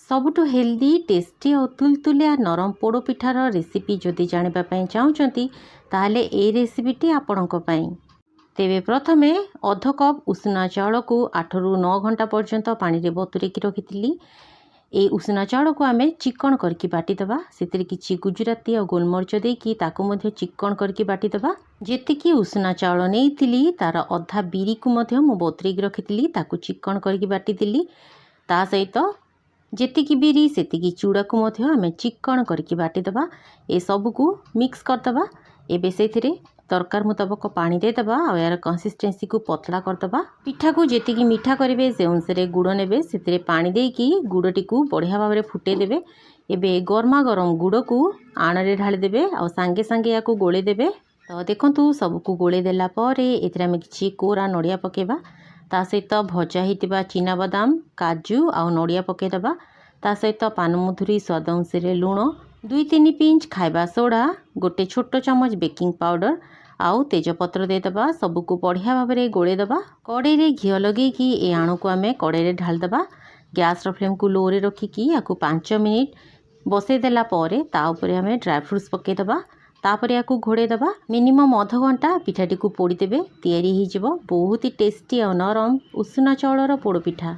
सबुठु healthy tasty और तुलतुलिया नरम पोड़ पिठार रेसिपी जदि जानापी चाहूँगी ताहले ए रेसिपीटी आपणों पाई। तेबे प्रथमे अध कप उषुना चाउल को 8 रु 9 घंटा पर्यंत पानी रे बतुरेकी रखी। ए उषुना चाउल को आमे चिकन करके बाटीदबा। से किछि गुजराती और गोलमरिच देकी ताकू मध्य चिकन करके बाटीदबा। जेतिकी उषुना चाउल नेइथिली तार अधा बिरी को मध्य मु बतुरेकी रखिथिली ताकू चिकन करके बाटीदिली। ता सहित जेतिकी बिरी सेतिकी चूड़ा को मध्य आमे चिकन करके बाटीदबा। ए सब को मिक्स करदबा। एबे सेथिरे दरकार मुताबक पानी देदबा और यार कंसिस्टेंसी को पतला करदबा। पिठा को जेतिकी मीठा करेंगे से अनुसार गुड़ नेबे से पानी देकी गुड़टी को बढ़िया भाव में फुटे देबे। एबे गरमा गरम गुड़ को आण रे ढाली देबे और सांगे सांगे या को गोले देबे। तो देखंतु सब को गोले देला परे एथिरे आमे किछि कोरा नड़िया पकेबा। ता सहित भजा हितिबा चिना बादाम काजू और नड़िया पकेदबा। ता सहित पानमधुरी स्वाद अनुसार लुण 2-3 पिंच खाइबा सोडा गोटे छोट चमच बेकिंग पाउडर आउ तेजपत्र देदबा। सबको बढ़िया भाव में गोलेदबा। कड़े रे घी लगेकी ए आणु को आमे कड़े रे ढालदबा। गैस फ्लेम को लो रे रखिकी या 5 मिनिट बसई देला परे ता उपरे आमे ड्राई फ्रूट्स पकेदबा। तापर या घोड़ेदबा। मिनिमम अध घंटा पिठाटी को पोड़ी देबे। तैयारी हो बहुत ही टेस्टी और नरम उषुना चाउलर पोड़ पिठा।